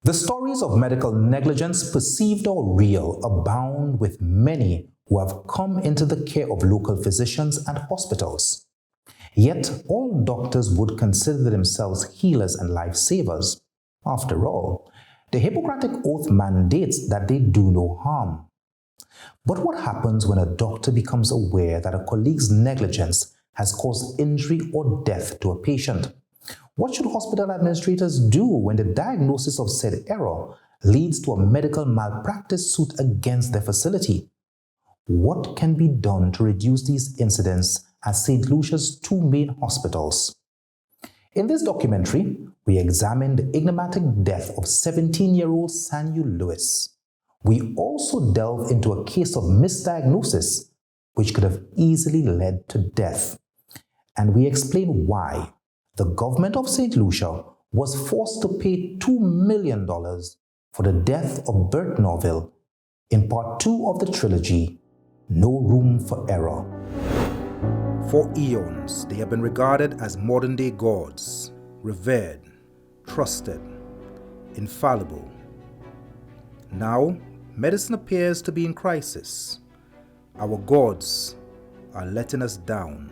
The stories of medical negligence, perceived or real, abound with many who have come into the care of local physicians and hospitals. Yet all doctors would consider themselves healers and lifesavers. After all, the Hippocratic Oath mandates that they do no harm. But what happens when a doctor becomes aware that a colleague's negligence has caused injury or death to a patient? What should hospital administrators do when the diagnosis of said error leads to a medical malpractice suit against their facility? What can be done to reduce these incidents at St Lucia's two main hospitals? In this documentary, we examine the enigmatic death of 17-year-old Sanue Lewis. We also delve into a case of misdiagnosis, which could have easily led to death. And we explain why the government of St Lucia was forced to pay $2 million for the death of Bert Novrille in part 2 of the trilogy, No Room for Error. For eons, they have been regarded as modern-day gods, revered, trusted, infallible. Now, medicine appears to be in crisis. Our gods are letting us down,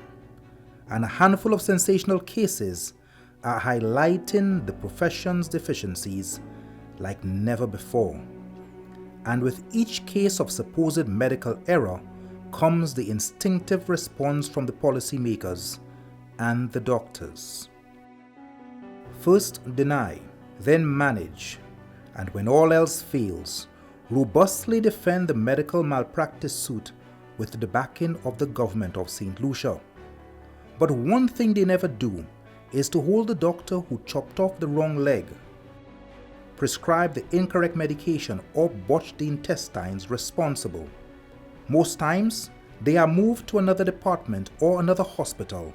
and a handful of sensational cases are highlighting the profession's deficiencies like never before. And with each case of supposed medical error comes the instinctive response from the policymakers and the doctors. First deny, then manage, and when all else fails, robustly defend the medical malpractice suit with the backing of the government of St Lucia. But one thing they never do is to hold the doctor who chopped off the wrong leg, prescribed the incorrect medication, or botched the intestines responsible. Most times, they are moved to another department or another hospital,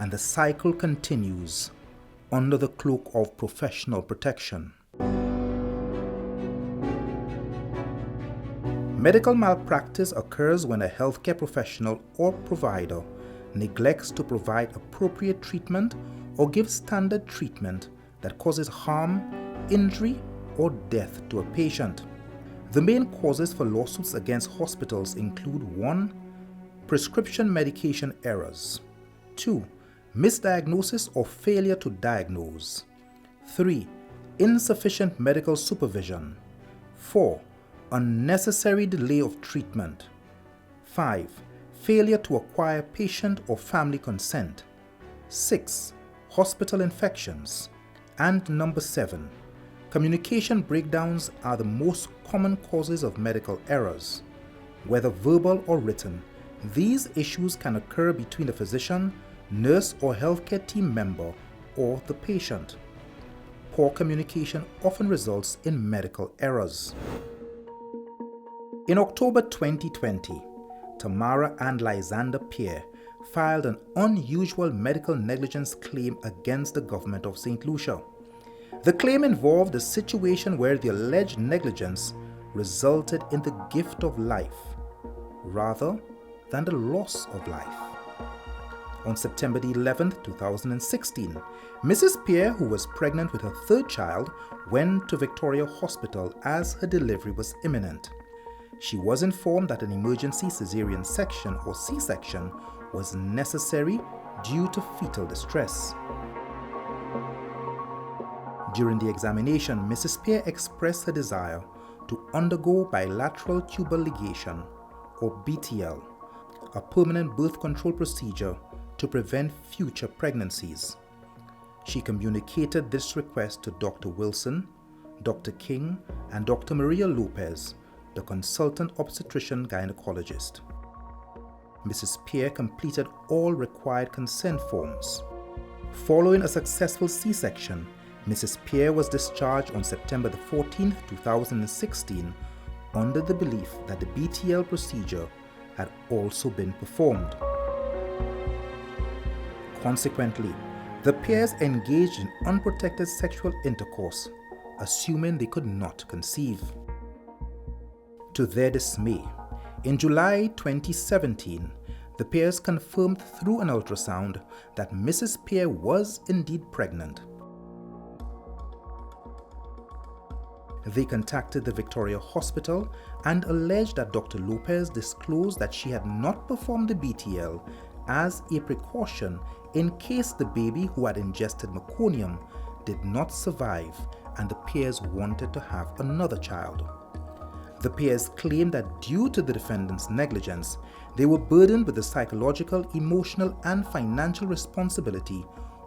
and the cycle continues under the cloak of professional protection. Medical malpractice occurs when a healthcare professional or provider neglects to provide appropriate treatment or gives standard treatment that causes harm, injury, or death to a patient. The main causes for lawsuits against hospitals include 1. Prescription medication errors. 2. Misdiagnosis or failure to diagnose. 3. Insufficient medical supervision. 4. Unnecessary delay of treatment. 5. Failure to acquire patient or family consent. 6. Hospital infections. And number 7. Communication breakdowns are the most common causes of medical errors. Whether verbal or written, these issues can occur between the physician, nurse or healthcare team member or the patient. Poor communication often results in medical errors. In October 2020, Tamara and Lysander Pierre filed an unusual medical negligence claim against the government of St Lucia. The claim involved a situation where the alleged negligence resulted in the gift of life rather than the loss of life. On September 11, 2016, Mrs. Pierre, who was pregnant with her third child, went to Victoria Hospital as her delivery was imminent. She was informed that an emergency cesarean section or C-section was necessary due to fetal distress. During the examination, Mrs. Pierre expressed her desire to undergo bilateral tubal ligation or BTL, a permanent birth control procedure to prevent future pregnancies. She communicated this request to Dr. Wilson, Dr. King, and Dr. Maria Lopez, the consultant obstetrician gynecologist. Mrs. Pierre completed all required consent forms. Following a successful C-section, Mrs. Pierre was discharged on September 14, 2016, under the belief that the BTL procedure had also been performed. Consequently, the Pierres engaged in unprotected sexual intercourse, assuming they could not conceive. To their dismay, in July 2017, the Pierres confirmed through an ultrasound that Mrs. Pierre was indeed pregnant. They contacted the Victoria Hospital and alleged that Dr. Lopez disclosed that she had not performed the BTL as a precaution in case the baby who had ingested meconium did not survive and the Pierres wanted to have another child. The Pierres claimed that due to the defendant's negligence, they were burdened with the psychological, emotional, and financial responsibility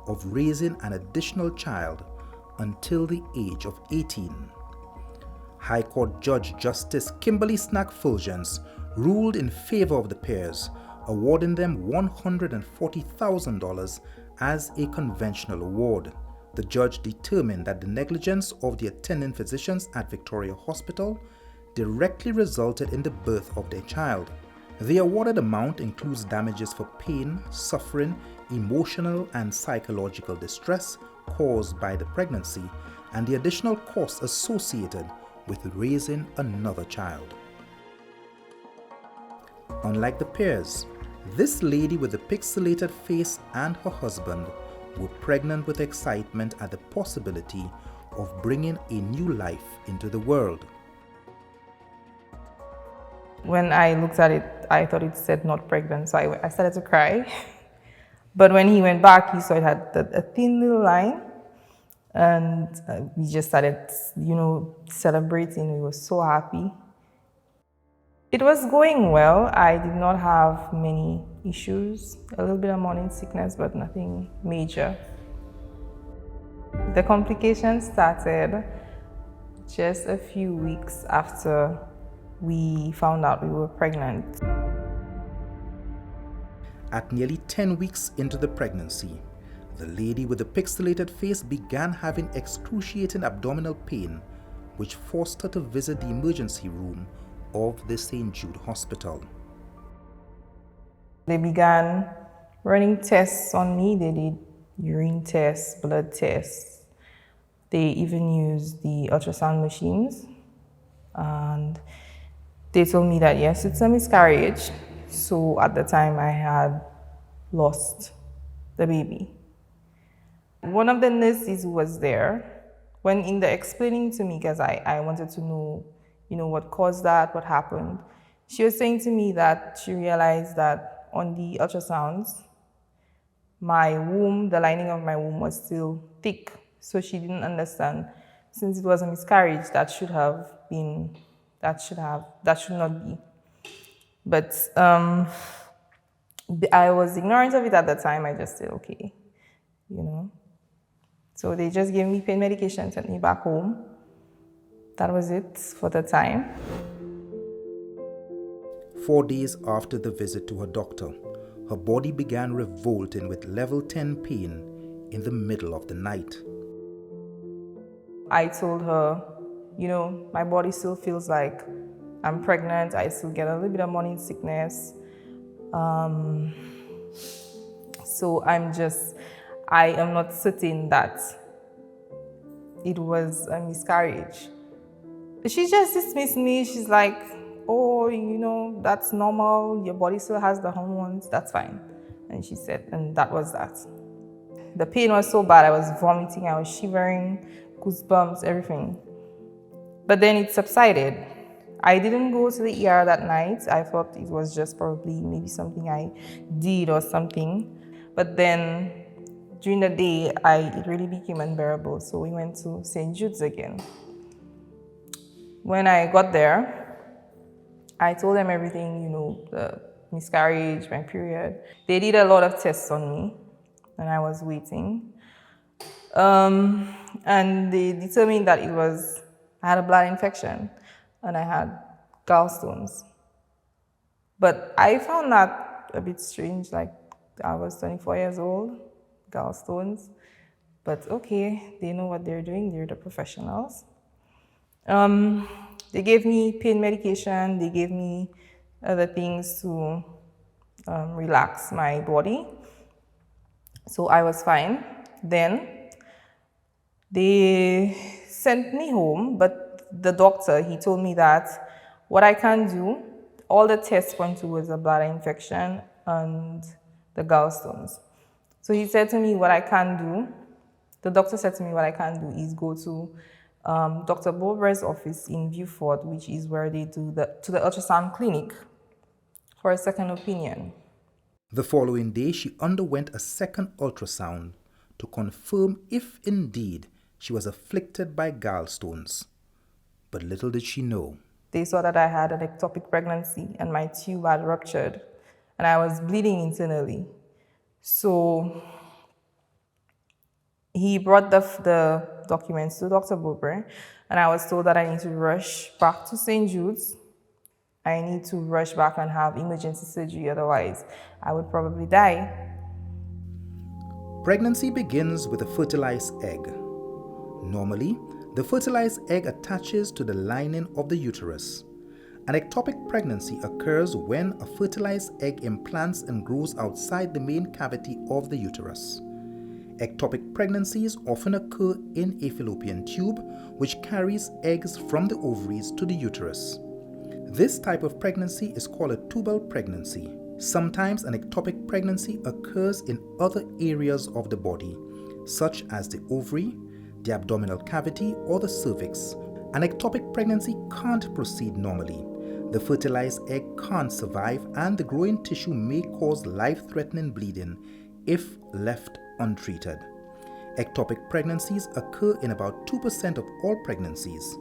of raising an additional child until the age of 18. High Court Judge Justice Kimberly Snack Fulgens ruled in favor of the Pierres, awarding them $140,000 as a conventional award. The judge determined that the negligence of the attending physicians at Victoria Hospital directly resulted in the birth of their child. The awarded amount includes damages for pain, suffering, emotional and psychological distress caused by the pregnancy, and the additional costs associated with raising another child. Unlike the Pierres, this lady with the pixelated face and her husband were pregnant with excitement at the possibility of bringing a new life into the world. When I looked at it, I thought it said not pregnant, so I started to cry. But when he went back, he saw it had a thin little line, and we just started, celebrating. We were so happy. It was going well. I did not have many issues, a little bit of morning sickness, but nothing major. The complications started just a few weeks after we found out we were pregnant. At nearly 10 weeks into the pregnancy, the lady with the pixelated face began having excruciating abdominal pain, which forced her to visit the emergency room of the St Jude Hospital. They began running tests on me. They did urine tests, blood tests. They even used the ultrasound machines. And they told me that yes, it's a miscarriage. So at the time I had lost the baby. One of the nurses who was there, when in the explaining to me, because I wanted to know, what caused that, what happened, she was saying to me that she realized that on the ultrasounds, my womb, the lining of my womb was still thick. So she didn't understand, since it was a miscarriage, that should not be. But I was ignorant of it at the time. I just said, okay, So they just gave me pain medication, sent me back home. That was it for the time. 4 days after the visit to her doctor, her body began revolting with level 10 pain in the middle of the night. I told her, my body still feels like I'm pregnant. I still get a little bit of morning sickness. So I am not certain that it was a miscarriage. She just dismissed me. She's like, oh, that's normal. Your body still has the hormones. That's fine. And she said, and that was that. The pain was so bad. I was vomiting. I was shivering, goosebumps, everything. But then it subsided. I didn't go to the ER that night. I thought it was just probably maybe something I did or something. But then during the day, it really became unbearable. So we went to St Jude's again. When I got there, I told them everything, the miscarriage, my period. They did a lot of tests on me, and I was waiting. And they determined that I had a bladder infection, and I had gallstones. But I found that a bit strange, like I was 24 years old, gallstones. But okay, they know what they're doing, they're the professionals. They gave me pain medication, they gave me other things to relax my body. So I was fine. Then they sent me home, but the doctor, he told me that what I can do, all the tests point towards a bladder infection and the gallstones. So he said to me what I can do, the doctor said to me what I can do is go to Dr. Bober's office in Beaufort, which is where they do to the ultrasound clinic for a second opinion. The following day, she underwent a second ultrasound to confirm if indeed she was afflicted by gallstones. But little did she know. They saw that I had an ectopic pregnancy and my tube had ruptured and I was bleeding internally. So he brought the documents to Dr. Bober and I was told that I need to rush back to St. Jude's. I need to rush back and have emergency surgery, otherwise I would probably die. Pregnancy begins with a fertilized egg. Normally, the fertilized egg attaches to the lining of the uterus. An ectopic pregnancy occurs when a fertilized egg implants and grows outside the main cavity of the uterus. Ectopic pregnancies often occur in a fallopian tube, which carries eggs from the ovaries to the uterus. This type of pregnancy is called a tubal pregnancy. Sometimes an ectopic pregnancy occurs in other areas of the body, such as the ovary, the abdominal cavity, or the cervix. An ectopic pregnancy can't proceed normally. The fertilized egg can't survive, and the growing tissue may cause life-threatening bleeding if left untreated. Ectopic pregnancies occur in about 2% of all pregnancies.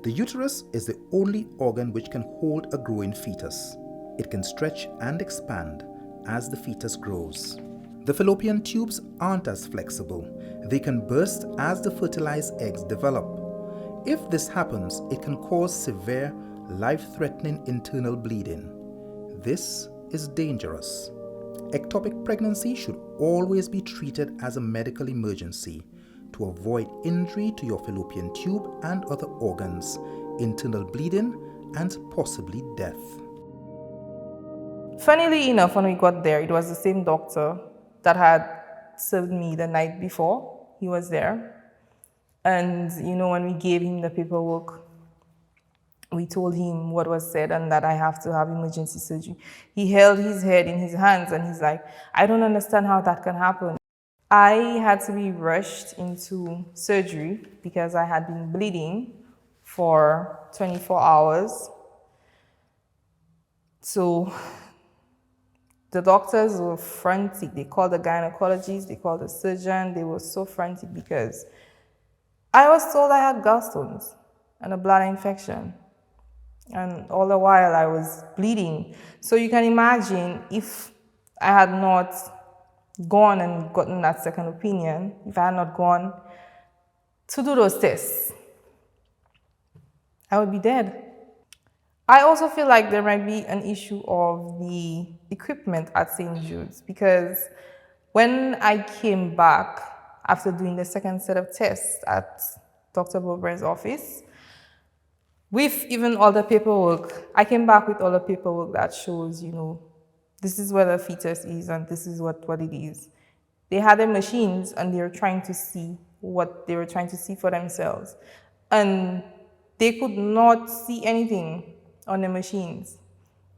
The uterus is the only organ which can hold a growing fetus. It can stretch and expand as the fetus grows. The fallopian tubes aren't as flexible. They can burst as the fertilized eggs develop. If this happens, it can cause severe, life-threatening internal bleeding. This is dangerous. Ectopic pregnancy should always be treated as a medical emergency to avoid injury to your fallopian tube and other organs, internal bleeding, and possibly death. Funnily enough, when we got there, it was the same doctor that had served me the night before. He was there. And, when we gave him the paperwork, we told him what was said and that I have to have emergency surgery. He held his head in his hands and he's like, I don't understand how that can happen. I had to be rushed into surgery because I had been bleeding for 24 hours. So the doctors were frantic. They called the gynecologist, they called the surgeon. They were so frantic because I was told I had gallstones and a bladder infection. And all the while I was bleeding. So you can imagine if I had not gone and gotten that second opinion, if I had not gone to do those tests, I would be dead. I also feel like there might be an issue of the equipment at St. Jude's because when I came back after doing the second set of tests at Dr. Bober's office, with even all the paperwork, I came back with all the paperwork that shows, this is where the fetus is and this is what it is. They had their machines and they were trying to see what they were trying to see for themselves. And they could not see anything on the machines.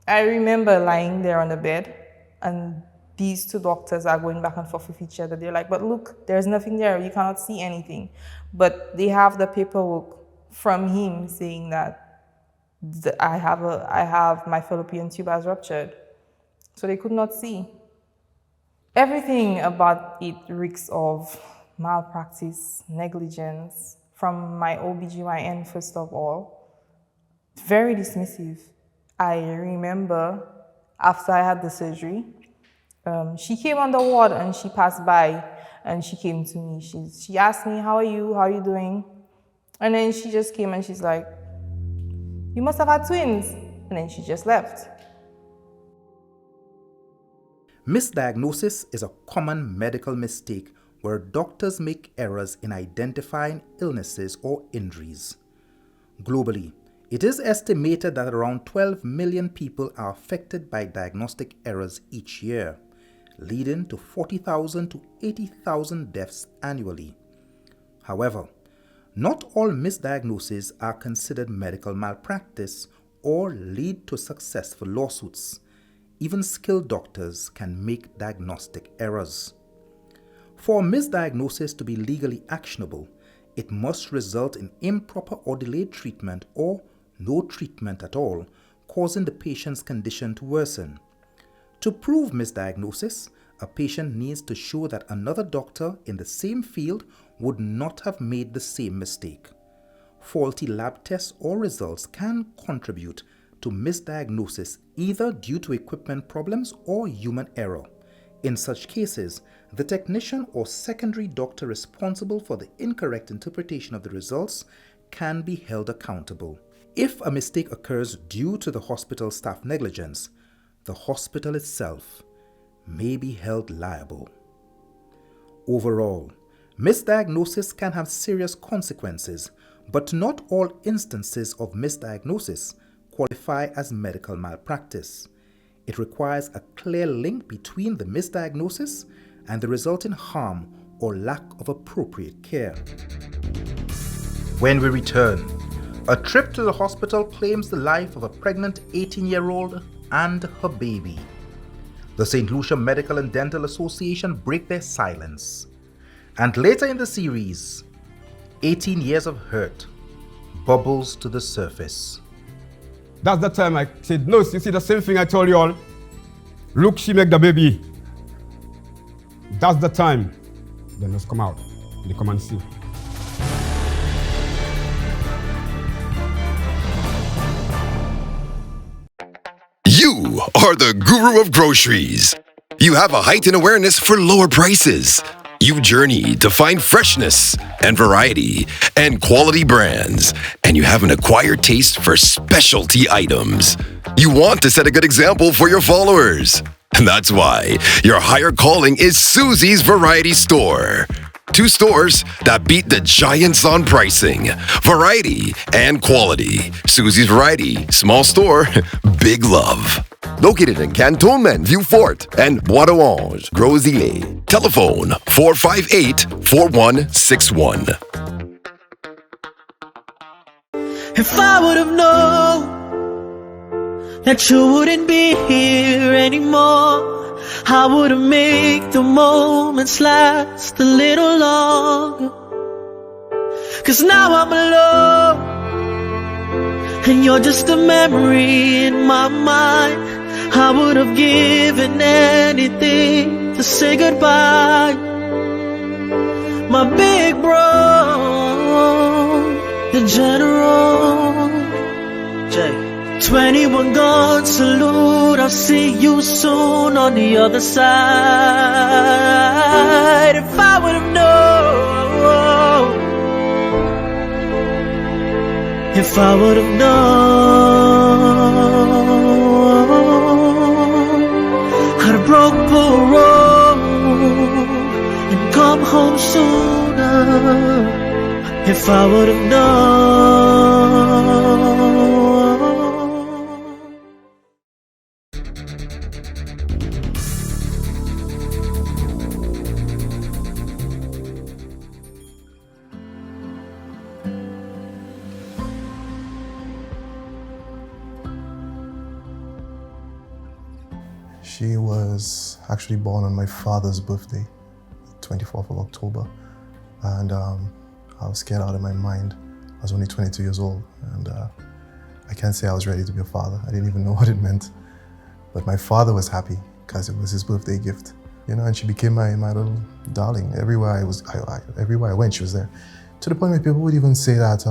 I remember lying there on the bed and these two doctors are going back and forth with each other. They're like, but look, there's nothing there. You cannot see anything. But they have the paperwork from him saying that I have my fallopian tube has ruptured. So they could not see. Everything about it reeks of malpractice, negligence, from my OBGYN first of all. Very dismissive. I remember after I had the surgery, she came on the ward and she passed by and she came to me. She asked me, how are you doing? And then she just came and she's like, you must have had twins. And then she just left. Misdiagnosis is a common medical mistake where doctors make errors in identifying illnesses or injuries. Globally, it is estimated that around 12 million people are affected by diagnostic errors each year, leading to 40,000 to 80,000 deaths annually. However, not all misdiagnoses are considered medical malpractice or lead to successful lawsuits. Even skilled doctors can make diagnostic errors. For a misdiagnosis to be legally actionable, it must result in improper or delayed treatment or no treatment at all, causing the patient's condition to worsen. To prove misdiagnosis, a patient needs to show that another doctor in the same field would not have made the same mistake. Faulty lab tests or results can contribute to misdiagnosis either due to equipment problems or human error. In such cases, the technician or secondary doctor responsible for the incorrect interpretation of the results can be held accountable. If a mistake occurs due to the hospital staff negligence, the hospital itself may be held liable. Overall, misdiagnosis can have serious consequences, but not all instances of misdiagnosis qualify as medical malpractice. It requires a clear link between the misdiagnosis and the resulting harm or lack of appropriate care. When we return, a trip to the hospital claims the life of a pregnant 18-year-old and her baby. The St Lucia Medical and Dental Association break their silence. And later in the series, 18 years of hurt bubbles to the surface. That's the time I said, no, you see the same thing I told you all. Look, she make the baby. That's the time. Then let's come out. They come and see. You are the guru of groceries. You have a heightened awareness for lower prices. You journey to find freshness and variety and quality brands, and you have an acquired taste for specialty items. You want to set a good example for your followers. And that's why your higher calling is Susie's Variety Store. 2 stores that beat the giants on pricing, variety, and quality. Susie's Variety, small store, big love. Located in Cantonment, Vieux Fort, and Bois d'Orange, Gros-Îlet. Telephone 458-4161. If I would have known that you wouldn't be here anymore, I would have made the moments last a little longer. 'Cause now I'm alone, and you're just a memory in my mind. I would have given anything to say goodbye. My big bro, the general, Jay. 21 gun salute, I'll see you soon on the other side. If I would have known, if I would have known, I'd have broke the road and come home sooner. If I would have known. She was actually born on my father's birthday, 24th of October. And I was scared out of my mind. I was only 22 years old, and I can't say I was ready to be a father. I didn't even know what it meant. But my father was happy because it was his birthday gift. You know, and she became my little darling. Everywhere I went, she was there. To the point where people would even say that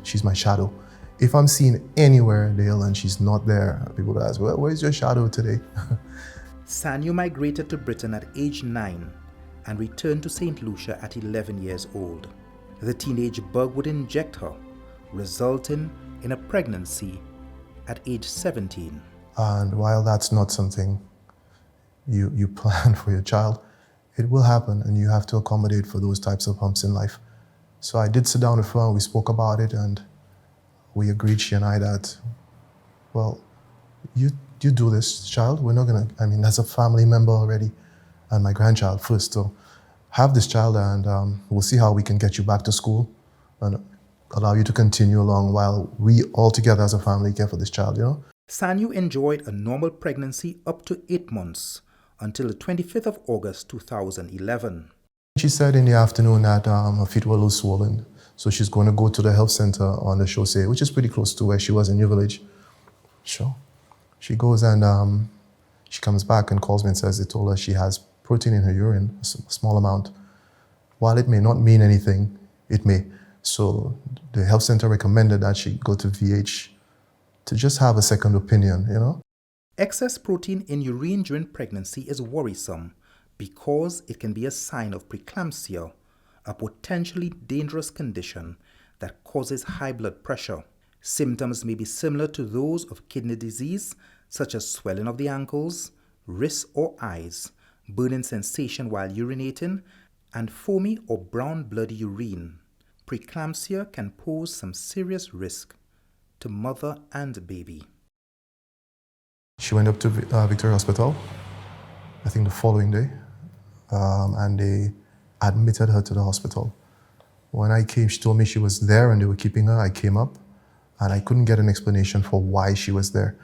she's my shadow. If I'm seen anywhere, Dale, and she's not there, people would ask, well, where's your shadow today? Sanyo migrated to Britain at age 9 and returned to St Lucia at 11 years old. The teenage bug would inject her, resulting in a pregnancy at age 17. And while that's not something you plan for your child, it will happen, and you have to accommodate for those types of humps in life. So I did sit down with her, and we spoke about it, and we agreed, she and I, that, well, you do this, child. We're not gonna, that's a family member already, and my grandchild first. So have this child, and we'll see how we can get you back to school and allow you to continue along while we all together as a family care for this child, you know? Sanyo enjoyed a normal pregnancy up to 8 months until the 25th of August 2011. She said in the afternoon that her feet were a little swollen. So she's going to go to the health center on the Chaussee, which is pretty close to where she was in New Village. Sure. She goes and she comes back and calls me and says they told her she has protein in her urine, a small amount. While it may not mean anything, it may. So the health center recommended that she go to VH to just have a second opinion, you know? Excess protein in urine during pregnancy is worrisome because it can be a sign of preeclampsia, a potentially dangerous condition that causes high blood pressure. Symptoms may be similar to those of kidney disease, such as swelling of the ankles, wrists or eyes, burning sensation while urinating, and foamy or brown bloody urine. Preeclampsia can pose some serious risk to mother and baby. She went up to Victoria Hospital, I think the following day, and they admitted her to the hospital. When I came, she told me she was there and they were keeping her. I came up and I couldn't get an explanation for why she was there.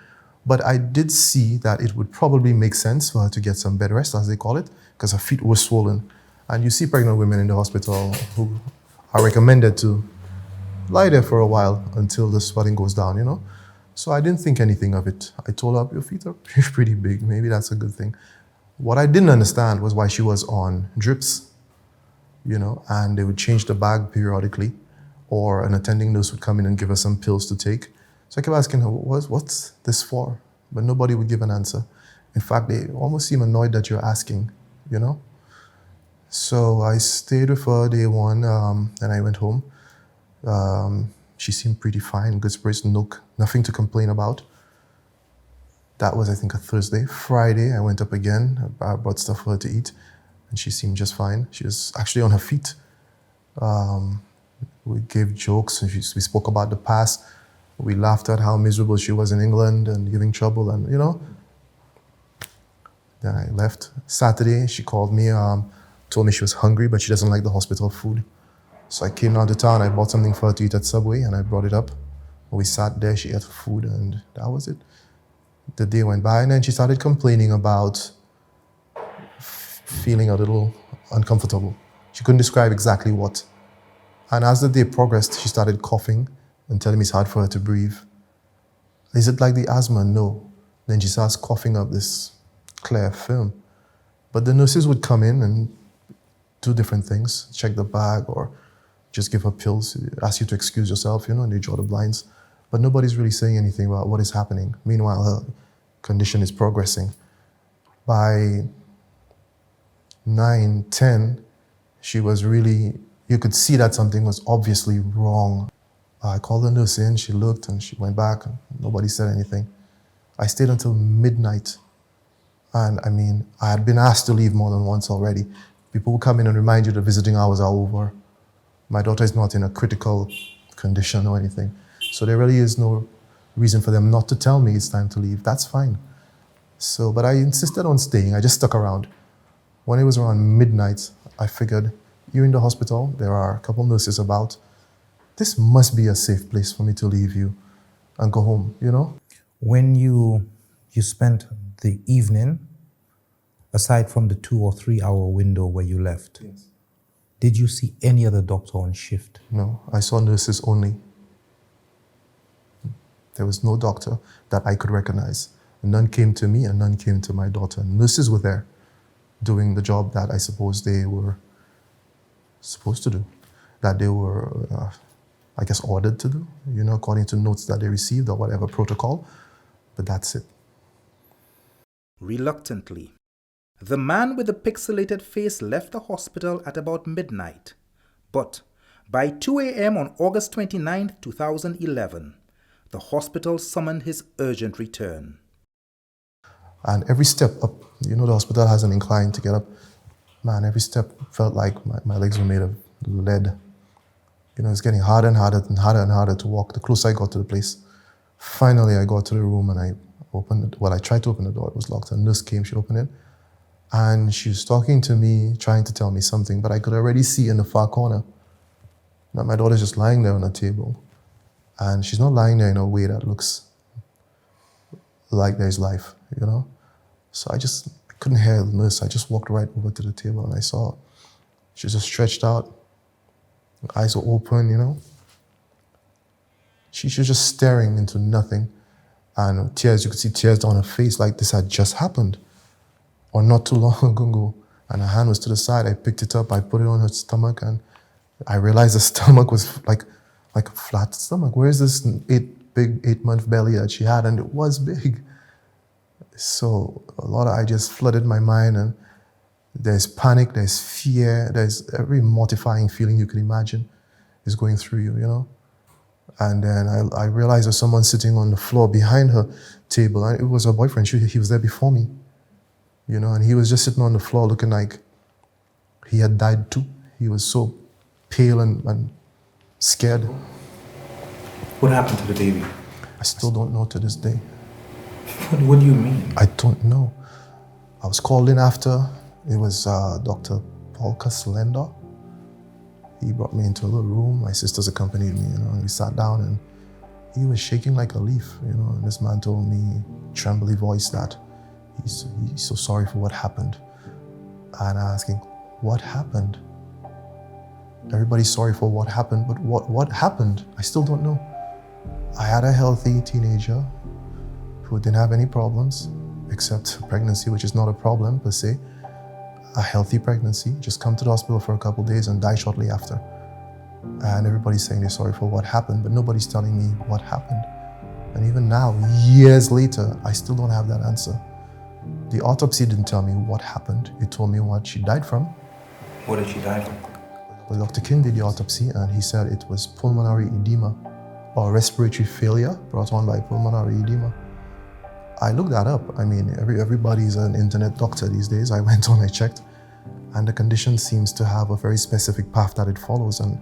But I did see that it would probably make sense for her to get some bed rest, as they call it, because her feet were swollen. And you see pregnant women in the hospital who are recommended to lie there for a while until the swelling goes down, you know? So I didn't think anything of it. I told her, your feet are pretty big. Maybe that's a good thing. What I didn't understand was why she was on drips, you know, and they would change the bag periodically, or an attending nurse would come in and give her some pills to take. So I kept asking her, what's this for? But nobody would give an answer. In fact, they almost seem annoyed that you're asking, you know? So I stayed with her day one, and I went home. She seemed pretty fine, good spirits, nothing to complain about. That was, I think, a Thursday. Friday, I went up again. I brought stuff for her to eat, and she seemed just fine. She was actually on her feet. We gave jokes, and we spoke about the past. We laughed at how miserable she was in England and giving trouble, and, you know. Then I left. Saturday, she called me, told me she was hungry, but she doesn't like the hospital food. So I came down to town, I bought something for her to eat at Subway, and I brought it up. We sat there, she ate food, and that was it. The day went by, and then she started complaining about feeling a little uncomfortable. She couldn't describe exactly what. And as the day progressed, she started coughing and telling me it's hard for her to breathe. Is it like the asthma? No. Then she starts coughing up this clear film. But the nurses would come in and do different things, check the bag or just give her pills, ask you to excuse yourself, you know, and they draw the blinds. But nobody's really saying anything about what is happening. Meanwhile, her condition is progressing. By 9, 10, she was really, you could see that something was obviously wrong. I called the nurse in, she looked and she went back and nobody said anything. I stayed until midnight. And I mean, I had been asked to leave more than once already. People will come in and remind you the visiting hours are over. My daughter is not in a critical condition or anything. So there really is no reason for them not to tell me it's time to leave. That's fine. So, but I insisted on staying. I just stuck around. When it was around midnight, I figured, you're in the hospital, there are a couple nurses about. This must be a safe place for me to leave you and go home, you know? When you spent the evening, aside from the 2 or 3 hour window where you left, yes, did you see any other doctor on shift? No, I saw nurses only. There was no doctor that I could recognize. None came to me and none came to my daughter. Nurses were there doing the job that I suppose they were supposed to do, that they were, I guess, ordered to do, you know, according to notes that they received or whatever protocol, but that's it. Reluctantly, the man with the pixelated face left the hospital at about midnight. But by 2 a.m. on August 29, 2011, the hospital summoned his urgent return. And every step up, you know, the hospital has an incline to get up. Man, every step felt like my legs were made of lead. You know, it's getting harder and harder and harder and harder to walk the closer I got to the place. Finally, I got to the room and I opened it. Well, I tried to open the door. It was locked. A nurse came, she opened it. And she was talking to me, trying to tell me something, but I could already see in the far corner that my daughter's just lying there on the table. And she's not lying there in a way that looks like there's life, you know? So I couldn't hear the nurse. I just walked right over to the table and I saw her. She was just stretched out. Eyes were open, you know. She was just staring into nothing. And tears, you could see tears down her face like this had just happened. Or not too long ago. And her hand was to the side. I picked it up, I put it on her stomach, and I realized the stomach was like a flat stomach. Where is this big 8-month belly that she had? And it was big. So a lot of ideas flooded my mind, and there's panic, there's fear, there's every mortifying feeling you could imagine is going through you, you know? And then I realized there's someone sitting on the floor behind her table, and it was her boyfriend. He was there before me, you know, and he was just sitting on the floor looking like he had died too. He was so pale and scared. What happened to the baby? I still don't know to this day. What do you mean? I don't know. I was called in after. It was Dr. Paul Caslender. He brought me into a little room. My sisters accompanied me, you know, and we sat down, and he was shaking like a leaf, you know, and this man told me, trembly voice, that he's so sorry for what happened. And I'm asking, what happened? Everybody's sorry for what happened, but what happened? I still don't know. I had a healthy teenager who didn't have any problems, except pregnancy, which is not a problem per se. A healthy pregnancy, just come to the hospital for a couple of days and die shortly after. And everybody's saying they're sorry for what happened, but nobody's telling me what happened. And even now, years later, I still don't have that answer. The autopsy didn't tell me what happened. It told me what she died from. What did she die from? Well, Dr. King did the autopsy, and he said it was pulmonary edema or respiratory failure brought on by pulmonary edema. I looked that up. I mean, everybody's an internet doctor these days. I went on, I checked, and the condition seems to have a very specific path that it follows, and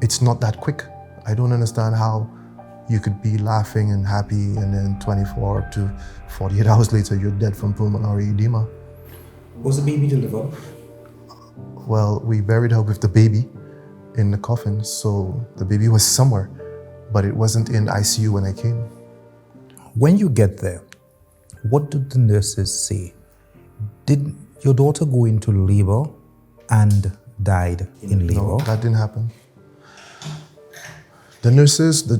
it's not that quick. I don't understand how you could be laughing and happy, and then 24 to 48 hours later, you're dead from pulmonary edema. Was the baby delivered? Well, we buried her with the baby in the coffin, so the baby was somewhere, but it wasn't in ICU when I came. When you get there, what did the nurses say? Did your daughter go into labor and died in labor? No, that didn't happen. The nurses, the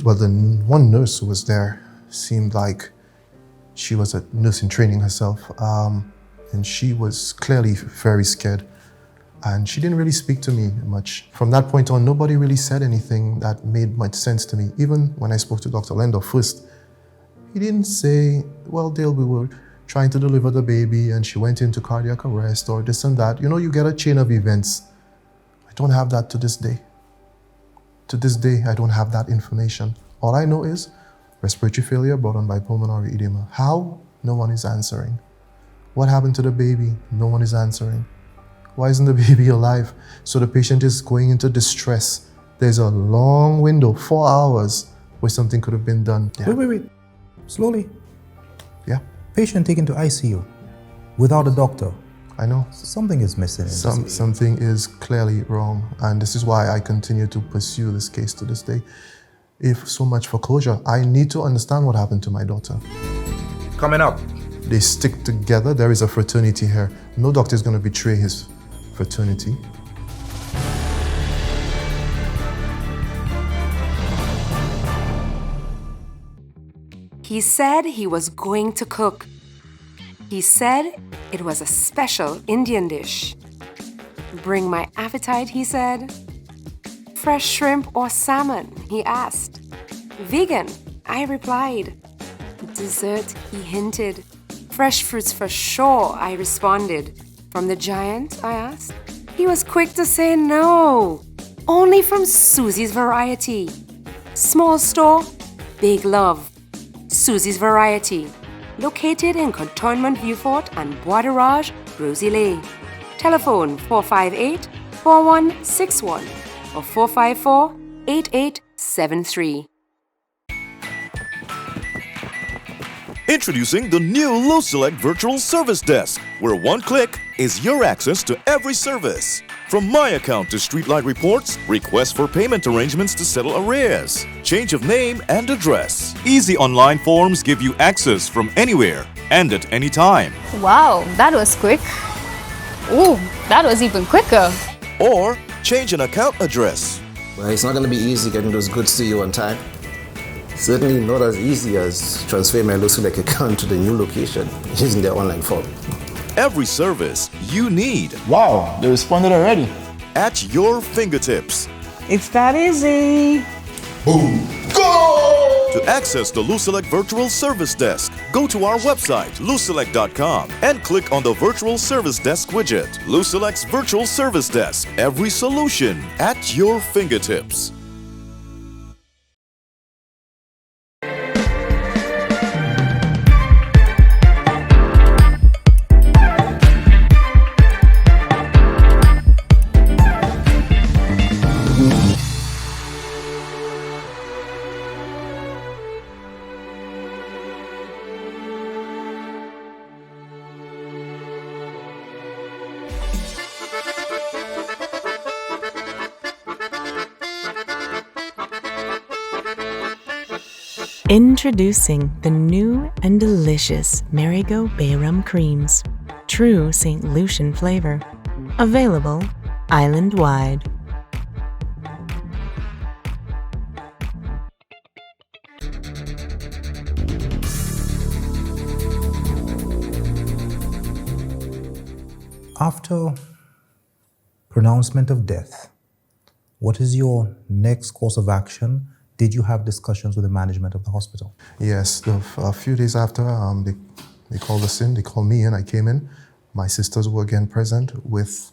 one nurse who was there seemed like she was a nurse in training herself, and she was clearly very scared. And she didn't really speak to me much. From that point on, nobody really said anything that made much sense to me. Even when I spoke to Dr. Lender first, he didn't say, well, Dale, we were trying to deliver the baby and she went into cardiac arrest or this and that. You know, you get a chain of events. I don't have that to this day. To this day, I don't have that information. All I know is respiratory failure brought on by pulmonary edema. How? No one is answering. What happened to the baby? No one is answering. Why isn't the baby alive? So the patient is going into distress. There's a long window, 4 hours, where something could have been done. Yeah. Wait. Slowly. Yeah. Patient taken to ICU without a doctor. I know. Something is missing. Something is clearly wrong. And this is why I continue to pursue this case to this day. If so much for closure, I need to understand what happened to my daughter. Coming up. They stick together. There is a fraternity here. No doctor is going to betray his fraternity. He said he was going to cook. He said it was a special Indian dish. Bring my appetite, he said. Fresh shrimp or salmon, he asked. Vegan, I replied. Dessert, he hinted. Fresh fruits for sure, I responded. From the giant, I asked. He was quick to say no. Only from Susie's Variety. Small store, big love. Susie's Variety. Located in Cantonment Vieux-Fort and Bois de Rage, Rosie-Lay. Telephone 458-4161 or 454-8873. Introducing the new LoSelect Virtual Service Desk, where one click is your access to every service. From My Account to Streetlight Reports, requests for payment arrangements to settle arrears, change of name and address. Easy online forms give you access from anywhere and at any time. Wow, that was quick. Ooh, that was even quicker. Or change an account address. Well, it's not going to be easy getting those goods to you on time. Certainly not as easy as transferring my Lucilec account to the new location using their online form. Every service you need Wow, they responded already. at your fingertips. It's that easy. Boom. Go! To access the Lucilec Virtual Service Desk, go to our website, lucilec.com, and click on the Virtual Service Desk widget. Lucilec's Virtual Service Desk. Every solution at your fingertips. Introducing the new and delicious Marigot Bay Rum Creams. True St. Lucian flavor. Available island-wide. After pronouncement of death, what is your next course of action? Did you have discussions with the management of the hospital? Yes, a few days after, they called us in, they called me in, I came in. My sisters were again present with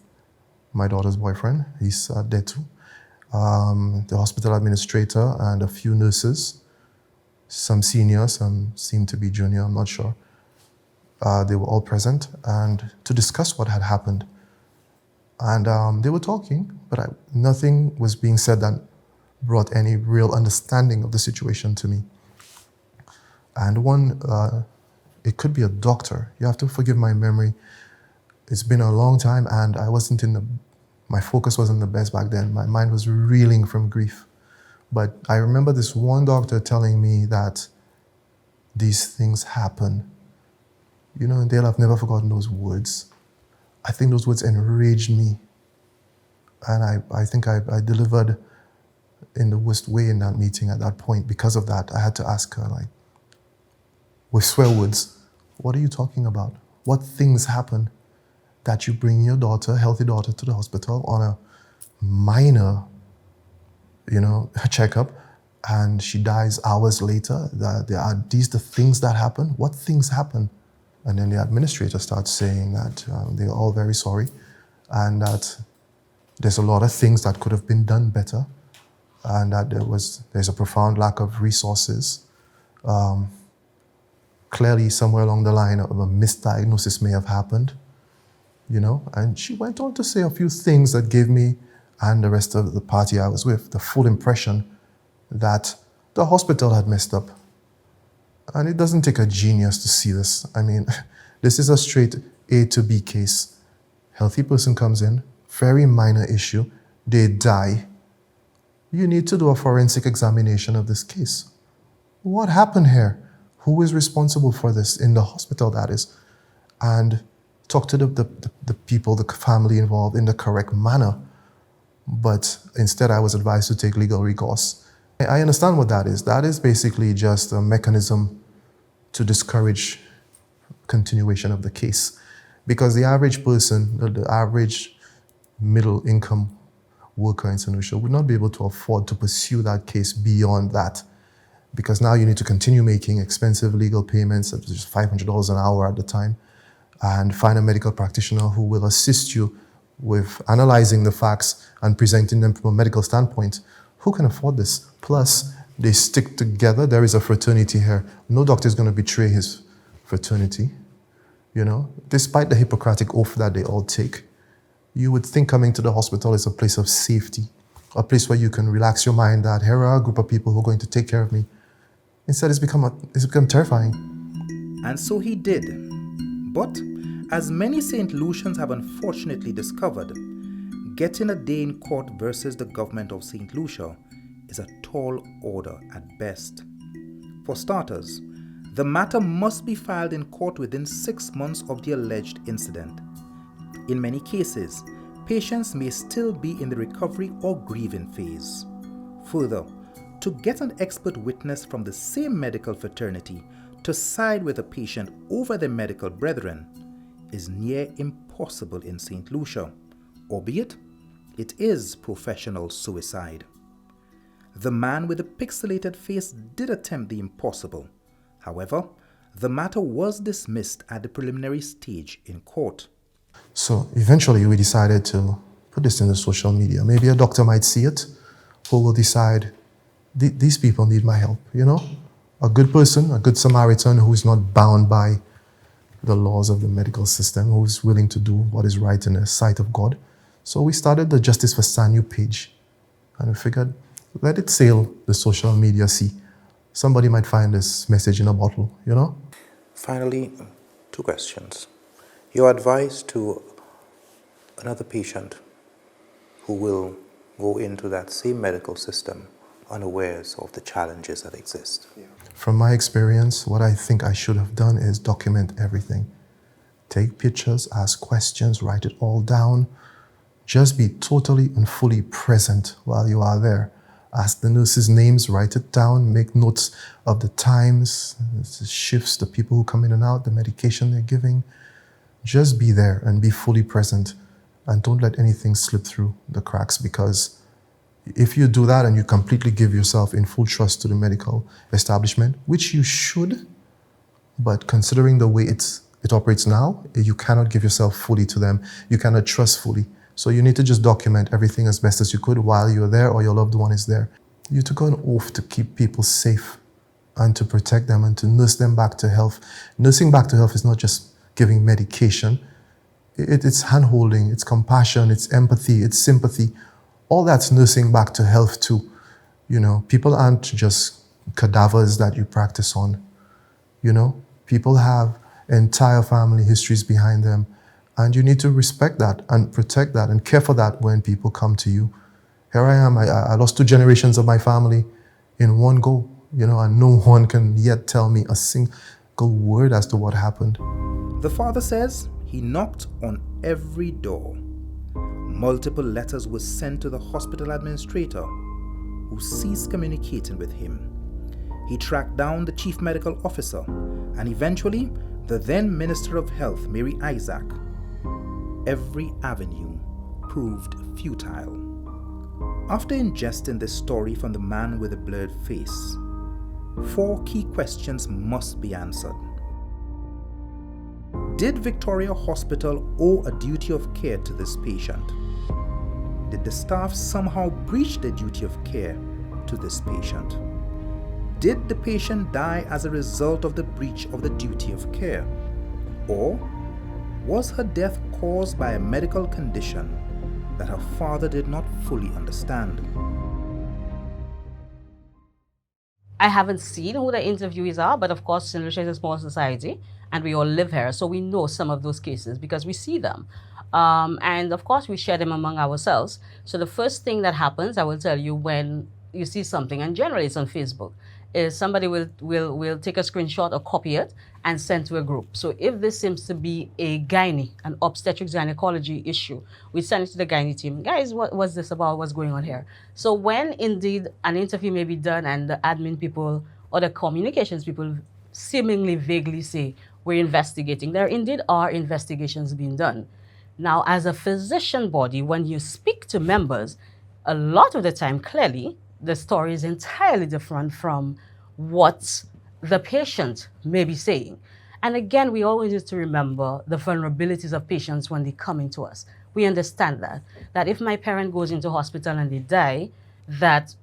my daughter's boyfriend. He's there too. The hospital administrator and a few nurses, some senior, some seemed to be junior, I'm not sure. They were all present and to discuss what had happened. And they were talking, but nothing was being said that brought any real understanding of the situation to me. And one, it could be a doctor. You have to forgive my memory. It's been a long time and my focus wasn't the best back then. My mind was reeling from grief. But I remember this one doctor telling me that these things happen. You know, and Dale, I've never forgotten those words. I think those words enraged me. And I think I delivered in the worst way in that meeting at that point. Because of that, I had to ask her, like, with swear words, what are you talking about? What things happen that you bring your daughter, healthy daughter, to the hospital on a minor, checkup, and she dies hours later? Are these the things that happen? What things happen? And then the administrator starts saying that they're all very sorry and that there's a lot of things that could have been done better and that there's a profound lack of resources. Clearly, somewhere along the line, a misdiagnosis may have happened, and she went on to say a few things that gave me and the rest of the party I was with the full impression that the hospital had messed up. And it doesn't take a genius to see this. I mean, this is a straight A to B case. Healthy person comes in, very minor issue, they die. You need to do a forensic examination of this case. What happened here? Who is responsible for this in the hospital, that is? And talk to the people, the family involved in the correct manner. But instead, I was advised to take legal recourse. I understand what that is. That is basically just a mechanism to discourage continuation of the case. Because the average person, the average middle income worker in St Lucia would not be able to afford to pursue that case beyond that. Because now you need to continue making expensive legal payments, which is $500 an hour at the time, and find a medical practitioner who will assist you with analyzing the facts and presenting them from a medical standpoint. Who can afford this? Plus, they stick together. There is a fraternity here. No doctor is going to betray his fraternity, despite the hippocratic oath that they all take. You would think coming to the hospital is a place of safety, a place where you can relax your mind that here are a group of people who are going to take care of me. Instead, it's become terrifying. And so he did. But, as many St. Lucians have unfortunately discovered, getting a day in court versus the government of St. Lucia is a tall order at best. For starters, the matter must be filed in court within 6 months of the alleged incident. In many cases, patients may still be in the recovery or grieving phase. Further, to get an expert witness from the same medical fraternity to side with a patient over their medical brethren is near impossible in St. Lucia, albeit it is professional suicide. The man with the pixelated face did attempt the impossible. However, the matter was dismissed at the preliminary stage in court. So eventually we decided to put this in the social media. Maybe a doctor might see it, who will decide, these people need my help, you know? A good person, a good Samaritan who is not bound by the laws of the medical system, who is willing to do what is right in the sight of God. So we started the Justice for Sanue page, and we figured, let it sail the social media sea. Somebody might find this message in a bottle, you know? Finally, 2 questions. Your advice to another patient who will go into that same medical system unawares of the challenges that exist. From my experience, what I think I should have done is document everything. Take pictures, ask questions, write it all down. Just be totally and fully present while you are there. Ask the nurses' names, write it down, make notes of the times, the shifts, the people who come in and out, the medication they're giving. Just be there and be fully present, and don't let anything slip through the cracks, because if you do that and you completely give yourself in full trust to the medical establishment, which you should, but considering the way it operates now, you cannot give yourself fully to them. You cannot trust fully. So you need to just document everything as best as you could while you're there or your loved one is there. You took an oath to keep people safe and to protect them and to nurse them back to health. Nursing back to health is not just giving medication. It's hand-holding, it's compassion, it's empathy, it's sympathy. All that's nursing back to health too. You know, people aren't just cadavers that you practice on. You know, people have entire family histories behind them. And you need to respect that and protect that and care for that when people come to you. Here I am, I lost 2 generations of my family in one go, you know, and no one can yet tell me a single word as to what happened. The father says he knocked on every door. Multiple letters were sent to the hospital administrator, who ceased communicating with him. He tracked down the chief medical officer and eventually the then Minister of Health, Mary Isaac. Every avenue proved futile. After ingesting this story from the man with the blurred face, 4 key questions must be answered. Did Victoria Hospital owe a duty of care to this patient? Did the staff somehow breach the duty of care to this patient? Did the patient die as a result of the breach of the duty of care? Or was her death caused by a medical condition that her father did not fully understand? I haven't seen who the interviewees are, but of course, St Lucia is a small society, and we all live here, so we know some of those cases because we see them. And of course, we share them among ourselves. So the first thing that happens, I will tell you, when you see something, and generally it's on Facebook, is somebody will take a screenshot or copy it and send to a group. So if this seems to be a gynae, an obstetrics gynecology issue, we send it to the gynae team. Guys, what was this about? What's going on here? So when indeed an interview may be done and the admin people or the communications people seemingly vaguely say, we're investigating, there indeed are investigations being done. Now, as a physician body, when you speak to members, a lot of the time, clearly, the story is entirely different from what the patient may be saying. And again, we always need to remember the vulnerabilities of patients when they come into us. We understand that if my parent goes into hospital and they die, that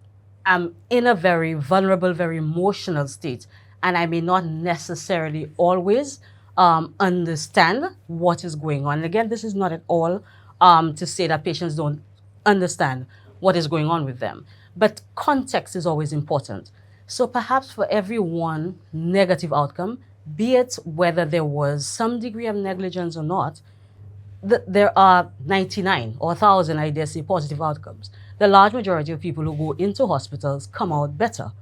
I'm in a very vulnerable, very emotional state, and I may not necessarily always understand what is going on. And again, this is not at all to say that patients don't understand what is going on with them. But context is always important. So perhaps for every one negative outcome, be it whether there was some degree of negligence or not, there are 99 or 1,000, I dare say, positive outcomes. The large majority of people who go into hospitals come out better.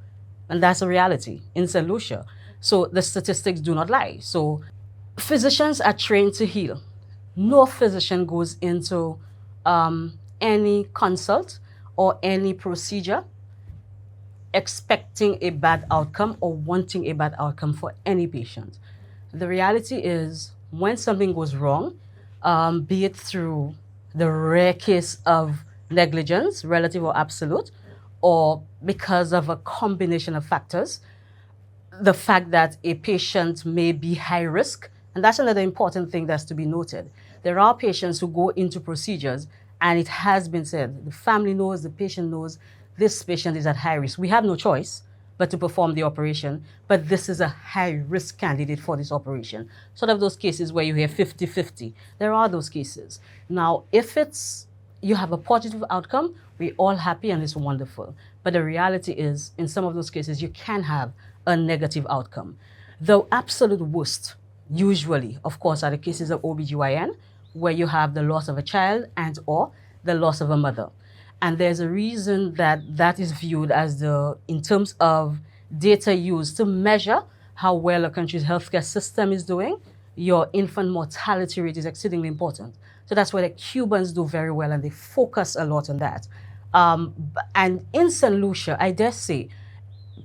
And that's a reality in St Lucia. So the statistics do not lie. So physicians are trained to heal. No physician goes into any consult or any procedure expecting a bad outcome or wanting a bad outcome for any patient. The reality is, when something goes wrong, be it through the rare case of negligence, relative or absolute, or because of a combination of factors, the fact that a patient may be high risk, and that's another important thing that's to be noted. There are patients who go into procedures, and it has been said, the family knows, the patient knows, this patient is at high risk. We have no choice but to perform the operation, but this is a high-risk candidate for this operation. Sort of those cases where you hear 50-50. There are those cases. Now, if you have a positive outcome, we're all happy and it's wonderful. But the reality is, in some of those cases, you can have a negative outcome. The absolute worst, usually, of course, are the cases of OBGYN, where you have the loss of a child and or the loss of a mother. And there's a reason that is viewed as in terms of data used to measure how well a country's healthcare system is doing, your infant mortality rate is exceedingly important. So that's why the Cubans do very well, and they focus a lot on that. And in St Lucia, I dare say,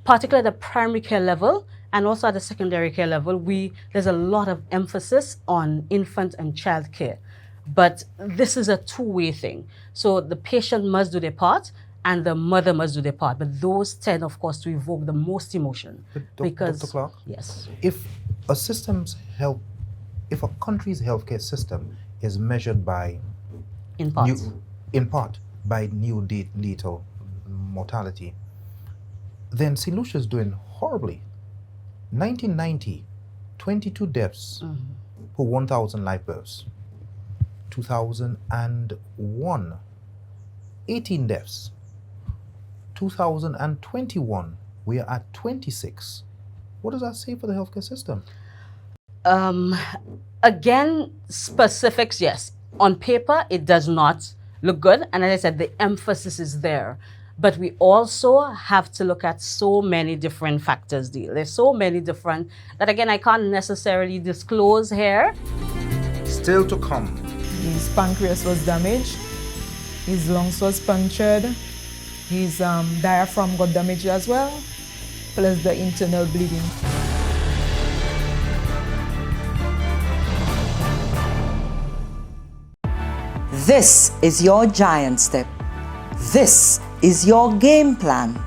particularly at the primary care level and also at the secondary care level, there's a lot of emphasis on infant and child care. But this is a two-way thing. So the patient must do their part and the mother must do their part. But those tend, of course, to evoke the most emotion. Dr. Clark? Yes. If a country's healthcare system is measured by, in part by neonatal mortality, then St. Lucia is doing horribly. 1990, 22 deaths per 1,000 live births. 2001, 18 deaths. 2021, we are at 26. What does that say for the healthcare system? Again, specifics, yes. On paper, it does not look good. And as I said, the emphasis is there. But we also have to look at so many different factors. There's so many different that, again, I can't necessarily disclose here. Still to come. His pancreas was damaged, his lungs was punctured, his diaphragm got damaged as well, plus the internal bleeding. This is your giant step. This is your game plan.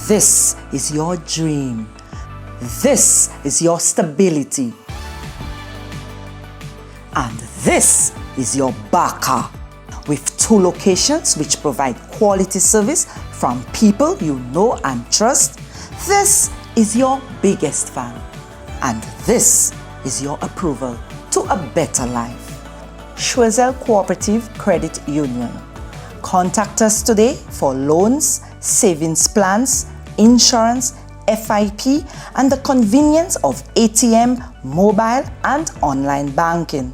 This is your dream. This is your stability. And this is your Baka, with 2 locations which provide quality service from people you know and trust. This is your biggest fan. And this is your approval to a better life. Choiseul Cooperative Credit Union. Contact us today for loans, savings plans, insurance, FIP, and the convenience of ATM, mobile, and online banking.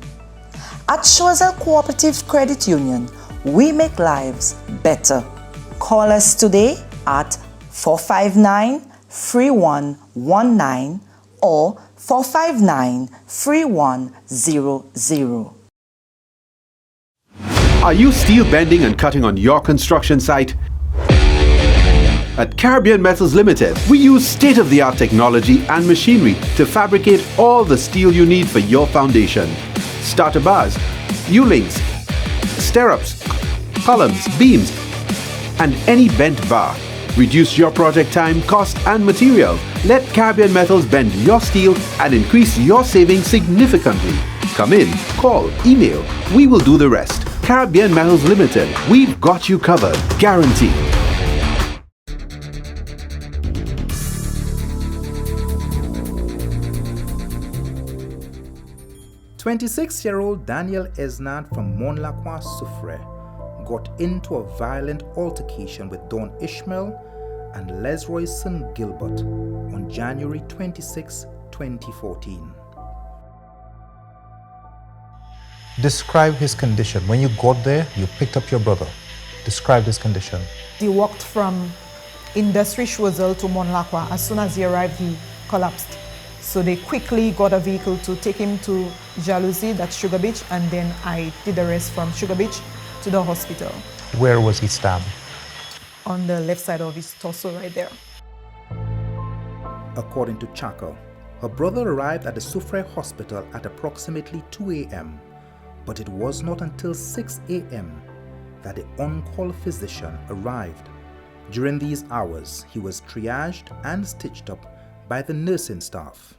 At Choiseul Cooperative Credit Union, we make lives better. Call us today at 459-3119 or 459-3100. Are you steel bending and cutting on your construction site? At Caribbean Metals Limited, we use state-of-the-art technology and machinery to fabricate all the steel you need for your foundation. Starter bars, U-links, stirrups, columns, beams, and any bent bar. Reduce your project time, cost, and material. Let Caribbean Metals bend your steel and increase your savings significantly. Come in, call, email. We will do the rest. Caribbean Metals Limited. We've got you covered. Guaranteed. 26-year-old Daniel Esnad from Monlacroix, Siffre, got into a violent altercation with Don Ishmael and Lesroyson Gilbert on January 26, 2014. Describe his condition. When you got there, you picked up your brother. Describe his condition. He walked from Industry Choiseul to Monlacroix. As soon as he arrived, he collapsed. So they quickly got a vehicle to take him to Jalousie, that's Sugar Beach, and then I did the rest from Sugar Beach to the hospital. Where was he stabbed? On the left side of his torso, right there. according to Chaka. Her brother arrived at the Siffre hospital at approximately 2 a.m., but it was not until 6 a.m. that the on-call physician arrived. During these hours, he was triaged and stitched up by the nursing staff.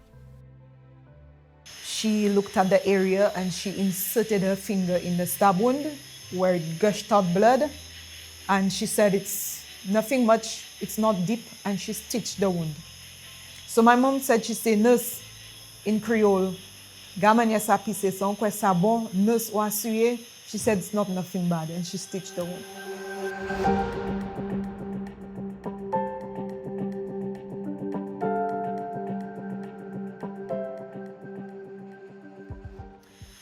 She looked at the area and she inserted her finger in the stab wound where it gushed out blood, and she said it's nothing much, it's not deep, and she stitched the wound. So my mom said, she said, nurse, in Creole, Gamanya sa pisse son kwe sabon, nurse ou assuye. She said it's not nothing bad, and she stitched the wound.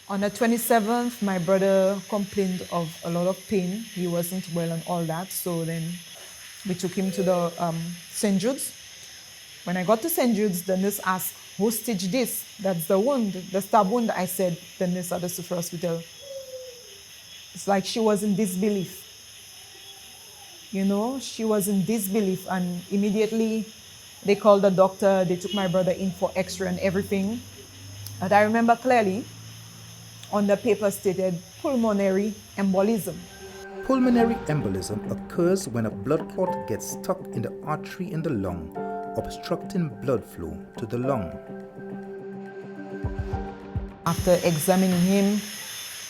On the 27th, my brother complained of a lot of pain. He wasn't well and all that, so then we took him to the St Jude's. When I got to St Jude's, the nurse asked, who stitched this? That's the wound, the stab wound. I said, the nurse at the Siffre hospital. It's like she was in disbelief. You know, she was in disbelief, and immediately they called the doctor. They took my brother in for X-ray and everything. And I remember clearly, on the paper stated pulmonary embolism. Pulmonary embolism occurs when a blood clot gets stuck in the artery in the lung, obstructing blood flow to the lung. After examining him,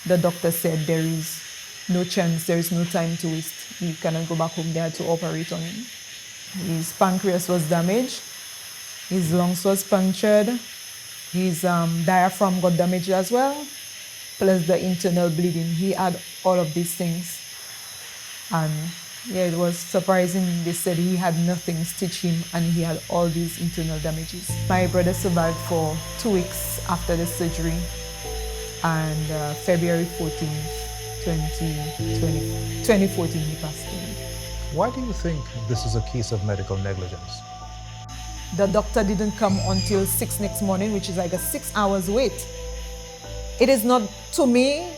the doctor said there is no chance, there is no time to waste. He cannot go back home. They had to operate on him. His pancreas was damaged, his lungs was punctured, his diaphragm got damaged as well, plus the internal bleeding. He had all of these things. And yeah, it was surprising. They said he had nothing stitched him and he had all these internal damages. My brother survived for 2 weeks after the surgery, and February 14th, 2014, he passed away. Why do you think this is a case of medical negligence? The doctor didn't come until 6 next morning, which is like a 6 hours wait. It is not, to me,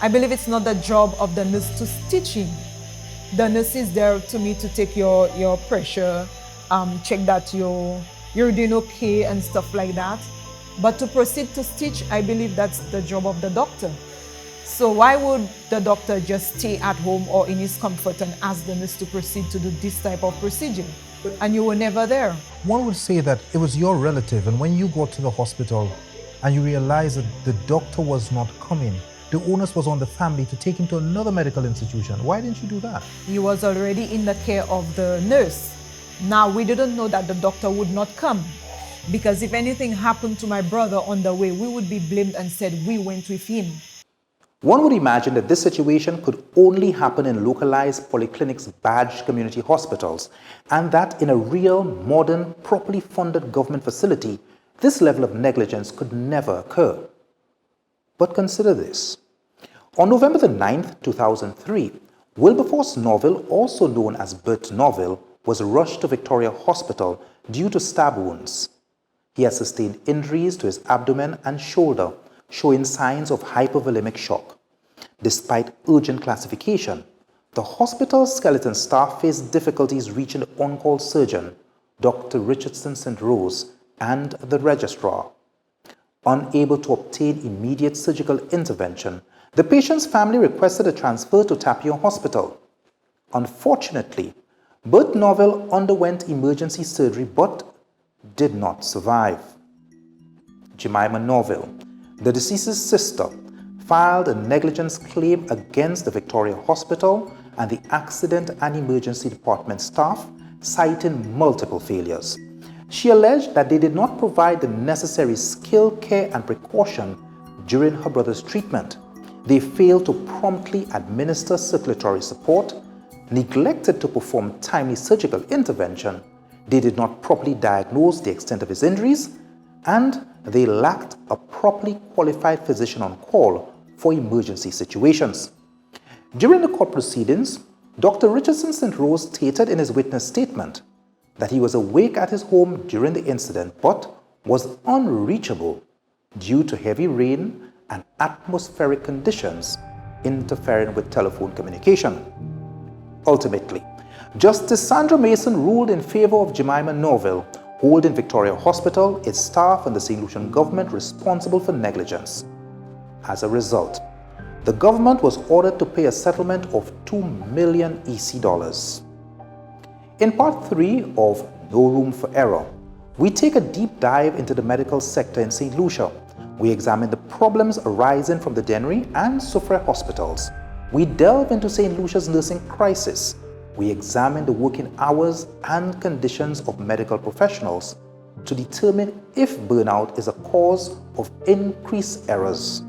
I believe it's not the job of the nurse to stitch him. The nurse is there to me to take your pressure, check that you're doing okay and stuff like that. But to proceed to stitch, I believe that's the job of the doctor. So why would the doctor just stay at home or in his comfort and ask the nurse to proceed to do this type of procedure? And you were never there. One would say that it was your relative, and when you got to the hospital and you realized that the doctor was not coming, the onus was on the family to take him to another medical institution. Why didn't you do that? He was already in the care of the nurse. Now, we didn't know that the doctor would not come, because if anything happened to my brother on the way, we would be blamed and said we went with him. One would imagine that this situation could only happen in localized polyclinics badged community hospitals, and that in a real, modern, properly funded government facility, this level of negligence could never occur. But consider this. On November the 9th, 2003, Wilberforce Novrille, also known as Bert Novrille, was rushed to Victoria Hospital due to stab wounds. He had sustained injuries to his abdomen and shoulder, showing signs of hypovolemic shock. Despite urgent classification, the hospital's skeleton staff faced difficulties reaching the on-call surgeon, Dr. Richardson St. Rose, and the registrar. Unable to obtain immediate surgical intervention, the patient's family requested a transfer to Tapio Hospital. Unfortunately, Bert Novrille underwent emergency surgery but did not survive. Jemima Novrille, the deceased's sister, filed a negligence claim against the Victoria Hospital and the Accident and Emergency Department staff, citing multiple failures. She alleged that they did not provide the necessary skill, care, and precaution during her brother's treatment. They failed to promptly administer circulatory support, neglected to perform timely surgical intervention, they did not properly diagnose the extent of his injuries, and they lacked a properly qualified physician on call for emergency situations. During the court proceedings, Dr. Richardson St. Rose stated in his witness statement that he was awake at his home during the incident but was unreachable due to heavy rain and atmospheric conditions interfering with telephone communication. Ultimately, Justice Sandra Mason ruled in favor of Jemima Novrille, holding Victoria Hospital, its staff, and the St Lucian government responsible for negligence. As a result, the government was ordered to pay a settlement of 2 million EC dollars. In part 3 of No Room for Error, we take a deep dive into the medical sector in St Lucia. We examine the problems arising from the Dennery and Siffre hospitals. We delve into St Lucia's nursing crisis. We examine the working hours and conditions of medical professionals to determine if burnout is a cause of increased errors.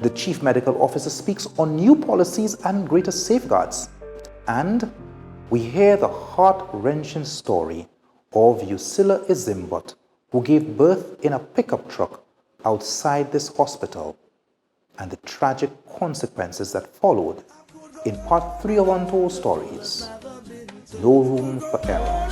The Chief Medical Officer speaks on new policies and greater safeguards. And we hear the heart-wrenching story of Usila Izimbot, who gave birth in a pickup truck outside this hospital, and the tragic consequences that followed in part 3 of Untold Stories, No Room for Error.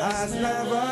Has never